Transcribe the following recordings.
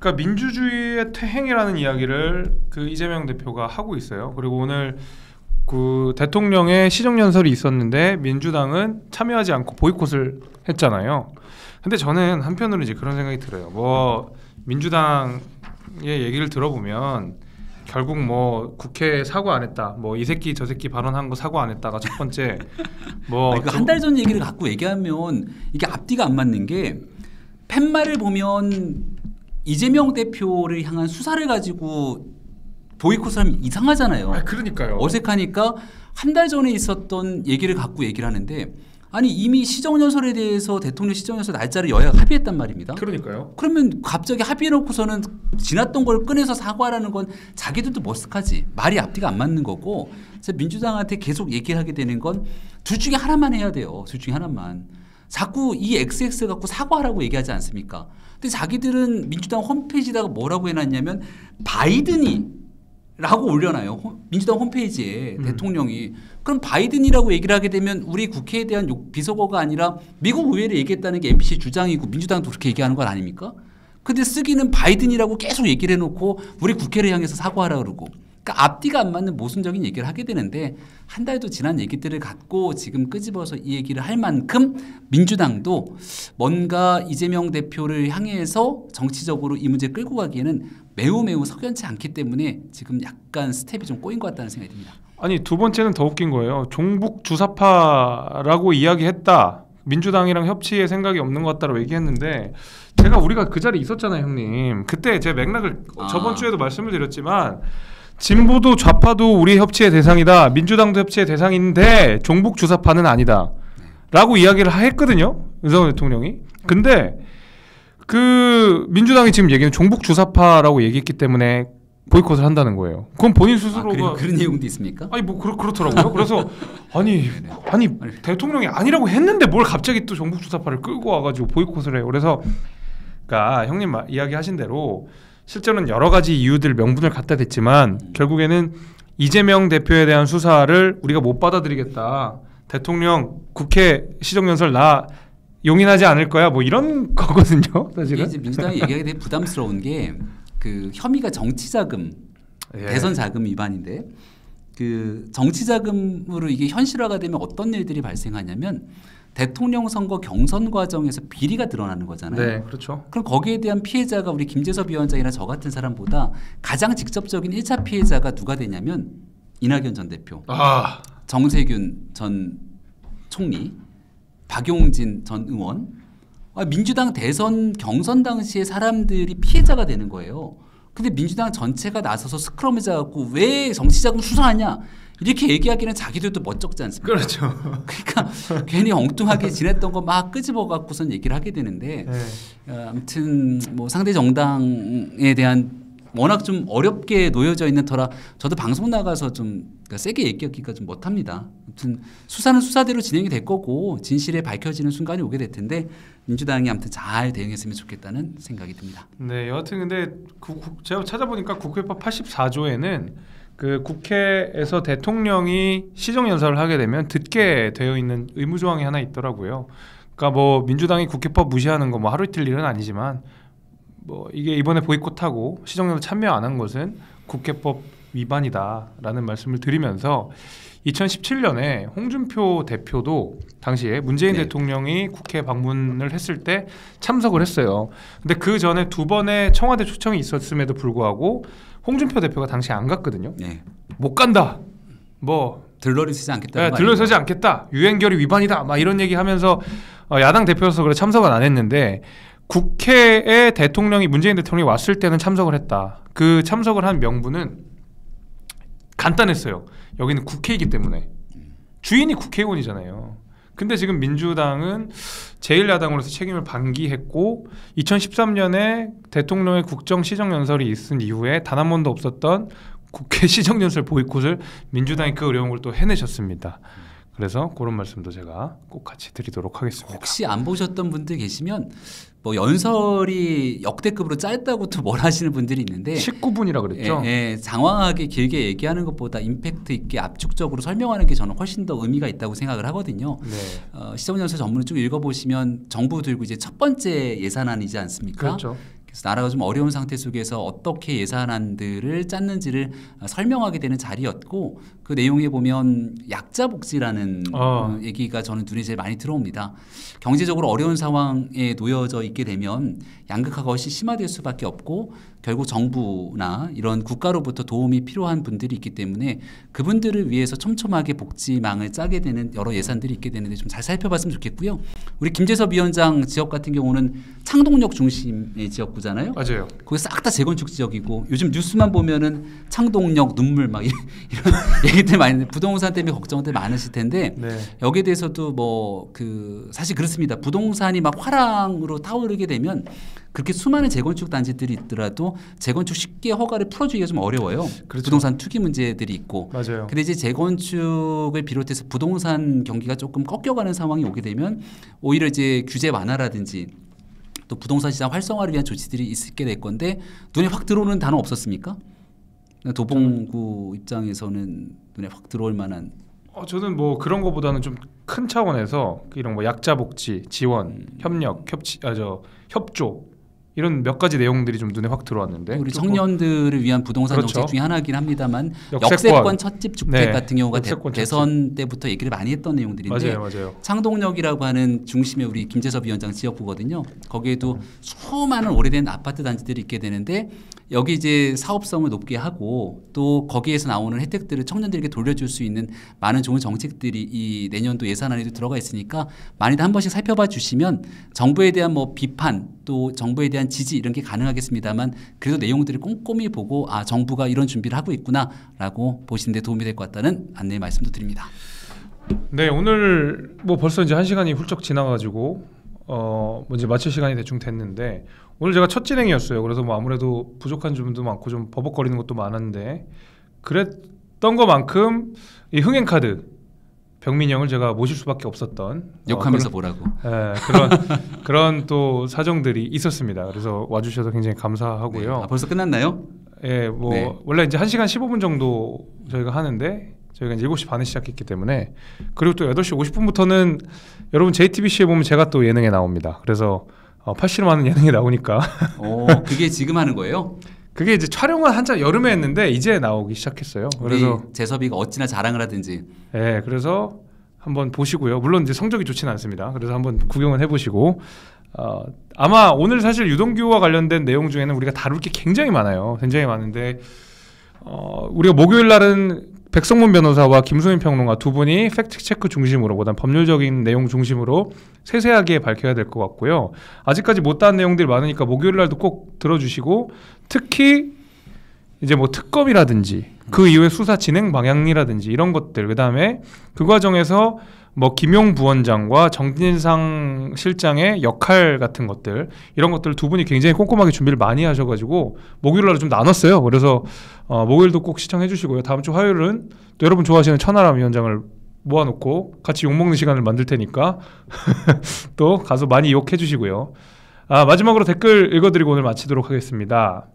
그러니까 민주주의의 퇴행이라는 이야기를 그 이재명 대표가 하고 있어요. 그리고 오늘 그 대통령의 시정연설이 있었는데 민주당은 참여하지 않고 보이콧을 했잖아요. 근데 저는 한편으로 이제 그런 생각이 들어요. 뭐 민주당의 얘기를 들어보면 결국 뭐 국회 사과 안 했다, 뭐 이 새끼 저 새끼 발언한 거 사과 안 했다가 첫 번째 뭐 한 달 전 얘기를 갖고 얘기하면 이게 앞뒤가 안 맞는 게 팻말을 보면 이재명 대표를 향한 수사를 가지고 보이콧을 하면 이상하잖아요. 그러니까요. 어색하니까 한 달 전에 있었던 얘기를 갖고 얘기를 하는데 아니 이미 시정연설에 대해서 대통령 시정연설 날짜를 여야가 합의했단 말입니다. 그러니까요. 그러면 갑자기 합의해놓고서는 지났던 걸 꺼내서 사과라는 건 자기들도 머쓱하지. 말이 앞뒤가 안 맞는 거고 민주당한테 계속 얘기를 하게 되는 건 둘 중에 하나만 해야 돼요. 둘 중에 하나만. 자꾸 이 XX 갖고 사과하라고 얘기하지 않습니까? 근데 자기들은 민주당 홈페이지에다가 뭐라고 해놨냐면 바이든이 라고 올려놔요. 민주당 홈페이지에 대통령이. 그럼 바이든이라고 얘기를 하게 되면 우리 국회에 대한 비속어가 아니라 미국 의회를 얘기했다는 게 MBC 주장이고 민주당도 그렇게 얘기하는 건 아닙니까? 근데 쓰기는 바이든이라고 계속 얘기를 해놓고 우리 국회를 향해서 사과하라 그러고. 그러니까 앞뒤가 안 맞는 모순적인 얘기를 하게 되는데 한 달도 지난 얘기들을 갖고 지금 끄집어서 이 얘기를 할 만큼 민주당도 뭔가 이재명 대표를 향해서 정치적으로 이 문제 끌고 가기에는 매우 석연치 않기 때문에 지금 약간 스텝이 좀 꼬인 것 같다는 생각이 듭니다. 아니 두 번째는 더 웃긴 거예요. 종북 주사파라고 이야기했다. 민주당이랑 협치의 생각이 없는 것 같다고 얘기했는데 우리가 그 자리에 있었잖아요, 형님. 그때 제 맥락을 저번 주에도 말씀을 드렸지만 진보도 좌파도 우리 협치의 대상이다. 민주당도 협치의 대상인데 종북 주사파는 아니다. 라고 이야기를 했거든요. 윤석열 대통령이. 근데 그 민주당이 지금 얘기는 종북 주사파라고 얘기했기 때문에 보이콧을 한다는 거예요. 그건 본인 스스로가 그런 내용도 있습니까? 아니 뭐 그렇더라고요. 그래서 아니 대통령이 아니라고 했는데 뭘 갑자기 또 종북 주사파를 끌고 와가지고 보이콧을 해요. 그래서 그러니까 형님 이야기하신 대로 실제로는 여러 가지 이유들 명분을 갖다 댔지만 결국에는 이재명 대표에 대한 수사를 우리가 못 받아들이겠다. 대통령 국회 시정연설 나 용인하지 않을 거야. 뭐 이런 거거든요. 사실은. 이제 민주당이 얘기하기 되게 부담스러운 게 그 혐의가 정치자금, 대선 자금 위반인데 그 정치자금으로 이게 현실화가 되면 어떤 일들이 발생하냐면 대통령 선거 경선 과정에서 비리가 드러나는 거잖아요. 네, 그렇죠. 그럼 거기에 대한 피해자가 우리 김재섭 위원장이나 저 같은 사람보다 가장 직접적인 1차 피해자가 누가 되냐면 이낙연 전 대표, 정세균 전 총리, 박용진 전 의원, 민주당 대선 경선 당시에 사람들이 피해자가 되는 거예요. 근데 민주당 전체가 나서서 스크럼을 잡고 왜 정치자금 수사하냐 이렇게 얘기하기는 자기들도 멋쩍지 않습니까? 그렇죠. 그러니까 괜히 엉뚱하게 지냈던 거 막 끄집어 갖고선 얘기를 하게 되는데 아무튼 뭐 상대 정당에 대한 워낙 좀 어렵게 놓여져 있는 터라 저도 방송 나가서 좀 그러니까 세게 얘기하기가 좀 못합니다. 아무튼 수사는 수사대로 진행이 될 거고 진실이 밝혀지는 순간이 오게 될 텐데 민주당이 아무튼 잘 대응했으면 좋겠다는 생각이 듭니다. 네, 여하튼 근데 제가 찾아보니까 국회법 84조에는 그 국회에서 대통령이 시정연설을 하게 되면 듣게 되어 있는 의무조항이 하나 있더라고요. 그러니까 뭐 민주당이 국회법 무시하는 거 뭐 하루 이틀 일은 아니지만 뭐 이게 이번에 보이콧하고 시정연설 참여 안 한 것은 국회법 위반이다라는 말씀을 드리면서 2017년에 홍준표 대표도 당시에 문재인 대통령이 국회 방문을 했을 때 참석을 했어요. 근데 그 전에 두 번의 청와대 초청이 있었음에도 불구하고 홍준표 대표가 당시에 안 갔거든요. 못 간다. 뭐 들러리 서지 않겠다. 들러리 서지 않겠다. 유엔결의 위반이다. 막 이런 얘기하면서 야당 대표로서 그래 참석은 안 했는데 국회에 문재인 대통령이 왔을 때는 참석을 했다. 그 참석을 한 명분은 간단했어요. 여기는 국회이기 때문에. 주인이 국회의원이잖아요. 근데 지금 민주당은 제1야당으로서 책임을 방기했고 2013년에 대통령의 국정 시정연설이 있은 이후에 단 한 번도 없었던 국회 시정연설 보이콧을 민주당이 그 어려운 걸 또 해내셨습니다. 그래서 그런 말씀도 제가 꼭 같이 드리도록 하겠습니다. 혹시 안 보셨던 분들 계시면 뭐 연설이 역대급으로 짧다고 또 뭘 하시는 분들이 있는데 19분이라 그랬죠. 장황하게 길게 얘기하는 것보다 임팩트 있게 압축적으로 설명하는 게 저는 훨씬 더 의미가 있다고 생각을 하거든요. 시정연설 전문을 쭉 읽어보시면 정부 들고 이제 첫 번째 예산안이지 않습니까? 그렇죠. 그래서 나라가 좀 어려운 상태 속에서 어떻게 예산안들을 짰는지를 설명하게 되는 자리였고 그 내용에 보면 약자 복지라는 얘기가 저는 눈에 제일 많이 들어옵니다. 경제적으로 어려운 상황에 놓여져 있게 되면 양극화가 훨씬 심화될 수밖에 없고 결국 정부나 이런 국가로부터 도움이 필요한 분들이 있기 때문에 그분들을 위해서 촘촘하게 복지망을 짜게 되는 여러 예산들이 있게 되는데 좀 잘 살펴봤으면 좋겠고요. 우리 김재섭 위원장 지역 같은 경우는 창동역 중심의 지역구잖아요. 맞아요. 거기 싹 다 재건축 지역이고 요즘 뉴스만 보면은 창동역 눈물 막 이런 얘기들 많이 있는데 부동산 때문에 걱정들 많으실 텐데 네. 여기에 대해서도 뭐 사실 그렇습니다. 부동산이 막 화랑으로 타오르게 되면 그렇게 수많은 재건축 단지들이 있더라도 재건축 쉽게 허가를 풀어주기가 좀 어려워요. 그렇죠. 부동산 투기 문제들이 있고. 맞아요. 근데 이제 재건축을 비롯해서 부동산 경기가 조금 꺾여가는 상황이 오게 되면 오히려 이제 규제 완화라든지 또 부동산 시장 활성화를 위한 조치들이 있게 될 건데 눈에 확 들어오는 단어 없었습니까? 도봉구 입장에서는 눈에 확 들어올 만한. 저는 뭐 그런 거보다는 좀 큰 차원에서 이런 뭐 약자 복지, 지원, 협력, 협조 이런 몇 가지 내용들이 좀 눈에 확 들어왔는데 우리 청년들을 위한 부동산 그렇죠. 정책 중에 하나긴 합니다만 역세권 첫집 주택 네. 같은 경우가 역세권 대선 때부터 얘기를 많이 했던 내용들인데 맞아요. 창동역이라고 하는 중심에 우리 김재섭 위원장 지역구거든요. 거기에도 수많은 오래된 아파트 단지들이 있게 되는데 여기 이제 사업성을 높게 하고 또 거기에서 나오는 혜택들을 청년들에게 돌려줄 수 있는 많은 좋은 정책들이 이 내년도 예산안에도 들어가 있으니까 많이들 한 번씩 살펴봐 주시면 정부에 대한 뭐 비판 또 정부에 대한 지지 이런 게 가능하겠습니다만 그래도 내용들을 꼼꼼히 보고 아 정부가 이런 준비를 하고 있구나라고 보시는 데 도움이 될 것 같다는 안내 말씀도 드립니다. 네, 오늘 뭐 벌써 이제 1시간이 훌쩍 지나가지고 뭐 이제 마칠 시간이 대충 됐는데 오늘 제가 첫 진행이었어요. 그래서 뭐 아무래도 부족한 부분도 많고 좀 버벅거리는 것도 많았는데 그랬던 것만큼 이 흥행 카드 병민이 형을 제가 모실 수밖에 없었던 욕하면서 뭐라고? 그런 또 사정들이 있었습니다. 그래서 와주셔서 굉장히 감사하고요. 네. 벌써 끝났나요? 예, 뭐 네. 원래 이제 1시간 15분 정도 저희가 하는데 저희가 이제 7시 반에 시작했기 때문에 그리고 또 8시 50분부터는 여러분 JTBC에 보면 제가 또 예능에 나옵니다. 그래서 팔씨름하는 예능에 나오니까 그게 지금 하는 거예요? 그게 이제 촬영은 한참 여름에 했는데 이제 나오기 시작했어요. 그래서 재섭이가 어찌나 자랑을 하든지. 네, 그래서 한번 보시고요. 물론 이제 성적이 좋지는 않습니다. 그래서 한번 구경을 해보시고 아마 오늘 사실 유동규와 관련된 내용 중에는 우리가 다룰 게 굉장히 많아요. 굉장히 많은데 우리가 목요일 날은 백성문 변호사와 김소민 평론가 두 분이 팩트체크 중심으로 보다 법률적인 내용 중심으로 세세하게 밝혀야 될 것 같고요. 아직까지 못다한 내용들이 많으니까 목요일 날도 꼭 들어주시고 특히 이제 뭐 특검이라든지 그 이후에 수사 진행 방향이라든지 이런 것들 그다음에 그 과정에서 뭐 김용 부원장과 정진상 실장의 역할 같은 것들 이런 것들 두 분이 굉장히 꼼꼼하게 준비를 많이 하셔가지고 목요일날 좀 나눴어요. 그래서 목요일도 꼭 시청해 주시고요. 다음 주 화요일은 또 여러분 좋아하시는 천하람 위원장을 모아놓고 같이 욕먹는 시간을 만들 테니까 또 가서 많이 욕해 주시고요. 마지막으로 댓글 읽어드리고 오늘 마치도록 하겠습니다.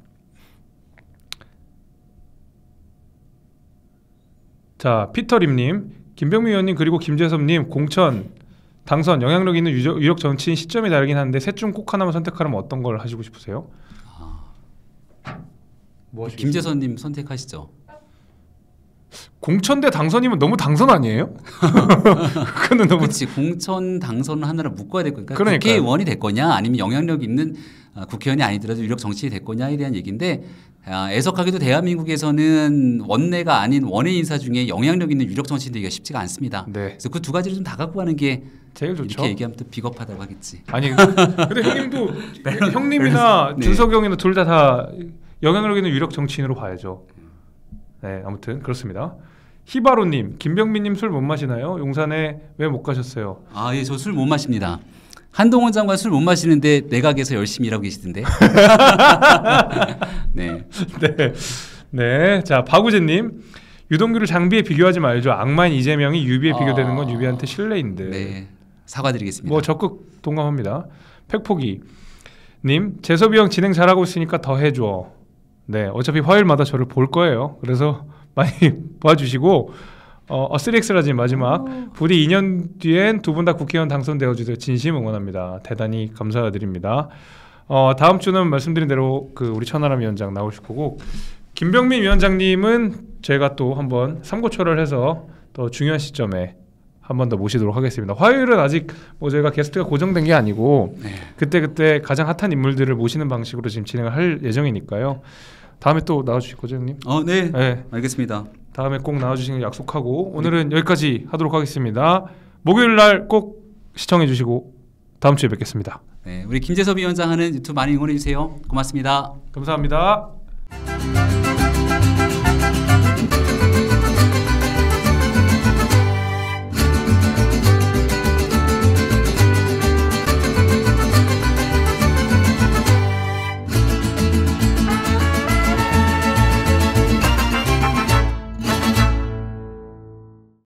자, 피터림님, 김병미 의원님 그리고 김재섭님 공천 당선 영향력 있는 유력 정치인 시점이 다르긴 한데 셋 중 꼭 하나만 선택하라면 어떤 걸 하시고 싶으세요? 김재섭님 선택하시죠. 공천 대 당선이면 너무 당선 아니에요? 그거는 너무 그렇지. 공천 당선을 하나를 묶어야 될 거니까 그러니까요. 국회의원이 될 거냐 아니면 영향력 있는 국회의원이 아니더라도 유력 정치인이 될 거냐에 대한 얘기인데 애석하게도 대한민국에서는 원내가 아닌 원외 인사 중에 영향력 있는 유력 정치인 되기가 쉽지가 않습니다. 네. 그래서 그 두 가지를 좀 다 갖고 가는 게 제일 좋죠. 이렇게 얘기하면 또 비겁하다고 하겠지. 아니 근데 형님도 형님이나 네. 준석형이나 둘 다 영향력 있는 유력 정치인으로 봐야죠. 네, 아무튼 그렇습니다. 히바로님, 김병민님 술 못 마시나요? 용산에 왜 못 가셨어요? 예, 저 술 못 마십니다. 한동훈 장관 술 못 마시는데 내각에서 열심히 일하고 계시던데. 네. 네. 자, 박우재님, 유동규를 장비에 비교하지 말죠. 악마인 이재명이 유비에 비교되는 건 유비한테 신뢰인데. 네, 사과드리겠습니다. 뭐 적극 동감합니다. 팩포기님, 재섭이 형 진행 잘하고 있으니까 더 해줘. 네, 어차피 화요일마다 저를 볼 거예요. 그래서 많이 봐주시고 3X라지 마지막 부디 2년 뒤엔 두 분 다 국회의원 당선되어 주세요. 진심 응원합니다. 대단히 감사드립니다. 다음 주는 말씀드린 대로 그 우리 천하람 위원장 나오실 거고 김병민 위원장님은 제가 또 한번 삼고초를 해서 더 중요한 시점에 한 번 더 모시도록 하겠습니다. 화요일은 아직 뭐 저희가 게스트가 고정된 게 아니고 네. 그때 가장 핫한 인물들을 모시는 방식으로 지금 진행을 할 예정이니까요. 다음에 또 나와주실 거죠, 형님? 네. 네. 알겠습니다. 다음에 꼭 나와주시는 걸 약속하고 오늘은 여기까지 하도록 하겠습니다. 목요일 날 꼭 시청해 주시고 다음 주에 뵙겠습니다. 네, 우리 김재섭 위원장 하는 유튜브 많이 응원해 주세요. 고맙습니다. 감사합니다.